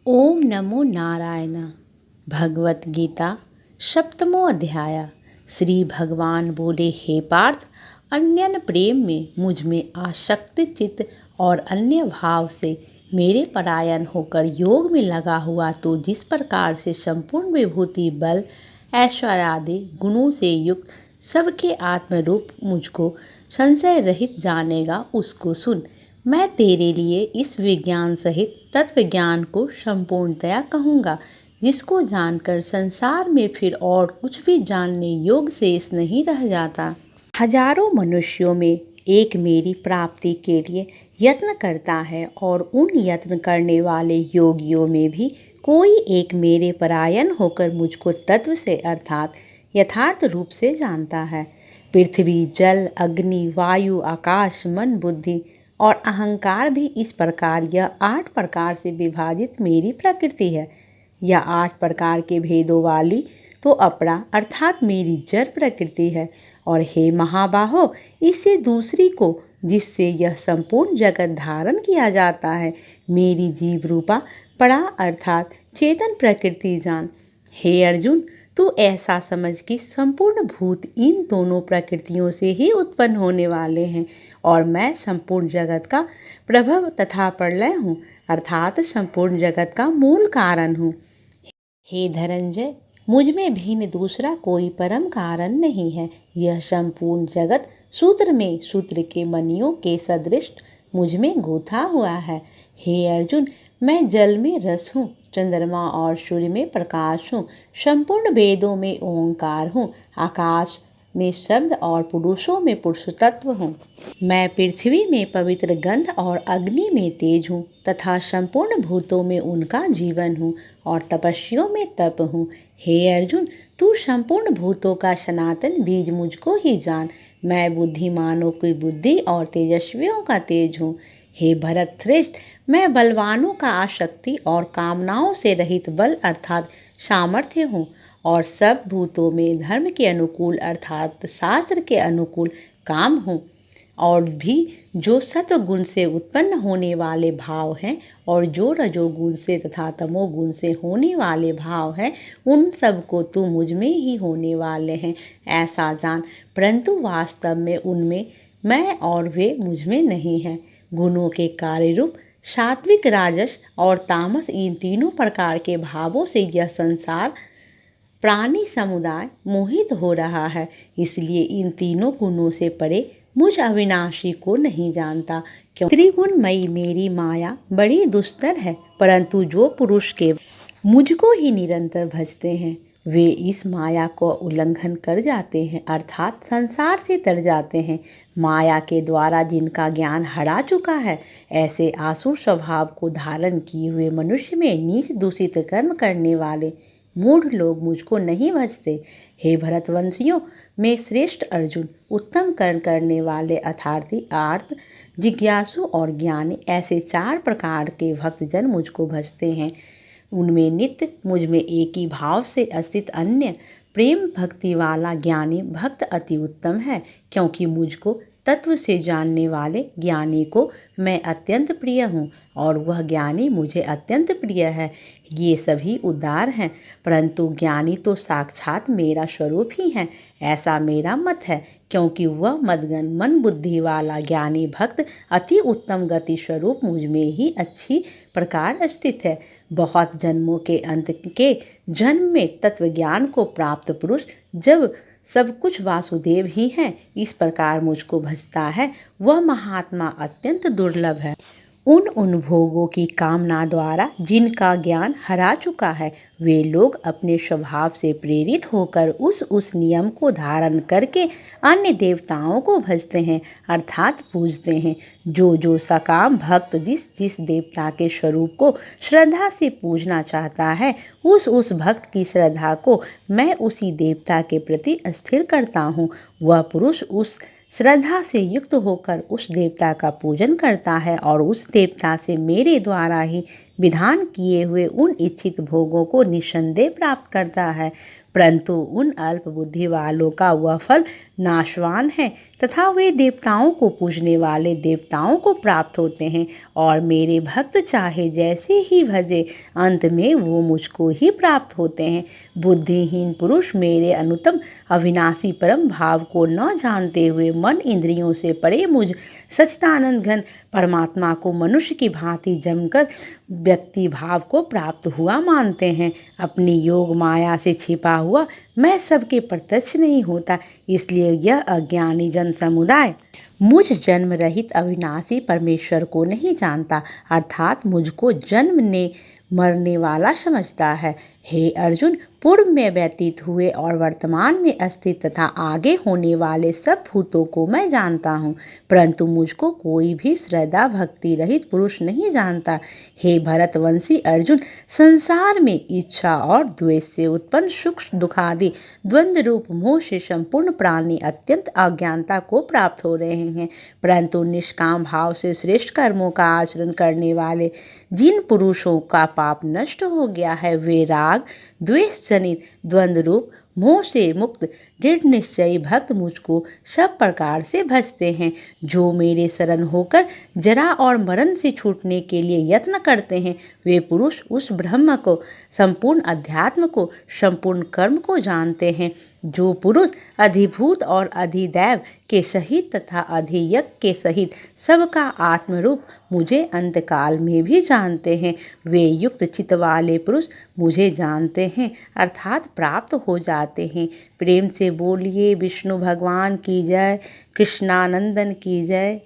ओम नमो नारायण। भगवत गीता सप्तमो अध्याय। श्री भगवान बोले, हे पार्थ, अन्यन प्रेम में मुझ में आसक्ति चित्त और अन्य भाव से मेरे परायण होकर योग में लगा हुआ तो जिस प्रकार से संपूर्ण विभूति बल ऐश्वर्य आदि गुणों से युक्त सबके आत्मरूप मुझको संशय रहित जानेगा, उसको सुन। मैं तेरे लिए इस विज्ञान सहित तत्व ज्ञान को संपूर्णतया कहूँगा, जिसको जानकर संसार में फिर और कुछ भी जानने योग्य शेष नहीं रह जाता। हजारों मनुष्यों में एक मेरी प्राप्ति के लिए यत्न करता है और उन यत्न करने वाले योगियों में भी कोई एक मेरे परायण होकर मुझको तत्व से अर्थात यथार्थ रूप से जानता है। पृथ्वी, जल, अग्नि, वायु, आकाश, मन, बुद्धि और अहंकार भी इस प्रकार यह 8 प्रकार से विभाजित मेरी प्रकृति है। यह 8 प्रकार के भेदों वाली तो अपरा अर्थात मेरी जड़ प्रकृति है। और हे महाबाहो, इससे दूसरी को जिससे यह संपूर्ण जगत धारण किया जाता है, मेरी जीव रूपा परा अर्थात चेतन प्रकृति जान। हे अर्जुन, तू ऐसा समझ कि संपूर्ण भूत इन दोनों प्रकृतियों से ही उत्पन्न होने वाले हैं और मैं संपूर्ण जगत का प्रभव तथा प्रलय हूँ, अर्थात संपूर्ण जगत का मूल कारण हूँ। हे धनंजय, मुझ में भिन्न दूसरा कोई परम कारण नहीं है। यह संपूर्ण जगत सूत्र में सूत्र के मणियों के सदृश मुझ में गूथा हुआ है। हे अर्जुन, मैं जल में रस हूँ, चंद्रमा और सूर्य में प्रकाश हूँ, संपूर्ण वेदों में ओंकार हूँ, आकाश में शब्द और पुरुषों में पुरुष तत्व हूँ। मैं पृथ्वी में पवित्र गंध और अग्नि में तेज हूँ तथा संपूर्ण भूतों में उनका जीवन हूँ और तपस्वियों में तप हूँ। हे अर्जुन, तू संपूर्ण भूतों का सनातन बीज मुझको ही जान। मैं बुद्धिमानों की बुद्धि और तेजस्वियों का तेज हूँ। हे भरत श्रेष्ठ, मैं बलवानों का आसक्ति और कामनाओं से रहित बल अर्थात सामर्थ्य हूँ और सब भूतों में धर्म के अनुकूल अर्थात शास्त्र के अनुकूल काम हूँ। और भी जो सत्वगुण से उत्पन्न होने वाले भाव हैं और जो रजोगुण से तथा तमोगुण से होने वाले भाव हैं, उन सब को तू मुझ में ही होने वाले हैं, ऐसा जान। परंतु वास्तव में उनमें मैं और वे मुझ में नहीं हैं। गुणों के कार्य रूप सात्विक, राजस और तामस, इन तीनों प्रकार के भावों से यह संसार प्राणी समुदाय मोहित हो रहा है। इसलिए इन तीनों गुणों से परे मुझ अविनाशी को नहीं जानता। क्यों? त्रिगुणमयी मेरी माया बड़ी दुस्तर है, परंतु जो पुरुष के मुझको ही निरंतर भजते हैं, वे इस माया को उल्लंघन कर जाते हैं अर्थात संसार से तर जाते हैं। माया के द्वारा जिनका ज्ञान हरा चुका है, ऐसे आसुर स्वभाव को धारण किए हुए मनुष्य में नीच दूषित कर्म करने वाले मूढ़ लोग मुझको नहीं भजते। हे भरतवंशियों में श्रेष्ठ अर्जुन, उत्तम कर्म करने वाले अर्थार्थी, आर्त, जिज्ञासु और ज्ञानी, ऐसे 4 प्रकार के भक्तजन मुझको भजते हैं। उनमें नित्य मुझ में एक ही भाव से स्थित अन्य प्रेम भक्ति वाला ज्ञानी भक्त अति उत्तम है, क्योंकि मुझको तत्व से जानने वाले ज्ञानी को मैं अत्यंत प्रिय हूँ और वह ज्ञानी मुझे अत्यंत प्रिय है। ये सभी उदार हैं, परंतु ज्ञानी तो साक्षात मेरा स्वरूप ही है, ऐसा मेरा मत है, क्योंकि वह मदगन मन बुद्धि वाला ज्ञानी भक्त अति उत्तम गति स्वरूप मुझ में ही अच्छी प्रकार स्थित है। बहुत जन्मों के अंत के जन्म में तत्व ज्ञान को प्राप्त पुरुष जब सब कुछ वासुदेव ही है, इस प्रकार मुझको भजता है, वह महात्मा अत्यंत दुर्लभ है। उन भोगों की कामना द्वारा जिनका ज्ञान हरा चुका है, वे लोग अपने स्वभाव से प्रेरित होकर उस नियम को धारण करके अन्य देवताओं को भजते हैं अर्थात पूजते हैं। जो सकाम भक्त जिस जिस देवता के स्वरूप को श्रद्धा से पूजना चाहता है, उस भक्त की श्रद्धा को मैं उसी देवता के प्रति स्थिर करता हूँ। वह पुरुष उस श्रद्धा से युक्त होकर उस देवता का पूजन करता है और उस देवता से मेरे द्वारा ही विधान किए हुए उन इच्छित भोगों को निस्संदेह प्राप्त करता है। परंतु उन अल्प बुद्धि वालों का वह फल नाशवान हैं तथा वे देवताओं को पूजने वाले देवताओं को प्राप्त होते हैं, और मेरे भक्त चाहे जैसे ही भजे अंत में वो मुझको ही प्राप्त होते हैं। बुद्धिहीन पुरुष मेरे अनुत्तम अविनाशी परम भाव को न जानते हुए मन इंद्रियों से परे मुझ सच्चिदानंद घन परमात्मा को मनुष्य की भांति जमकर व्यक्ति भाव को प्राप्त हुआ मानते हैं। अपनी योग माया से छिपा हुआ मैं सबके प्रत्यक्ष नहीं होता, इसलिए यह अज्ञानी जन समुदाय मुझ जन्म रहित अविनाशी परमेश्वर को नहीं जानता, अर्थात मुझको जन्मने मरने वाला समझता है। हे अर्जुन, पूर्व में व्यतीत हुए और वर्तमान में अस्तित्व तथा आगे होने वाले सब भूतों को मैं जानता हूँ, परंतु मुझको कोई भी श्रद्धा भक्ति रहित पुरुष नहीं जानता। हे भरतवंशी अर्जुन, संसार में इच्छा और द्वेष से उत्पन्न सुख दुखादि द्वंद्व रूप मोह से संपूर्ण प्राणी अत्यंत अज्ञानता को प्राप्त हो रहे हैं, परंतु निष्काम भाव से श्रेष्ठ कर्मों का आचरण करने वाले जिन पुरुषों का पाप नष्ट हो गया है, वे राग द्वेष जनित द्वंद्व रूप मोह से मुक्त दृढ़ निश्चयी भक्त मुझको सब प्रकार से भजते हैं। जो मेरे शरण होकर जरा और मरण से छूटने के लिए यत्न करते हैं, वे पुरुष उस ब्रह्म को, संपूर्ण अध्यात्म को, संपूर्ण कर्म को जानते हैं। जो पुरुष अधिभूत और अधिदैव के सहित तथा अधियज्ञ के सहित सबका आत्मरूप मुझे अंतकाल में भी जानते हैं, वे युक्त चित्त वाले पुरुष मुझे जानते हैं अर्थात प्राप्त हो जाते हैं। प्रेम से बोलिए विष्णु भगवान की जय, कृष्णानंदन की जय।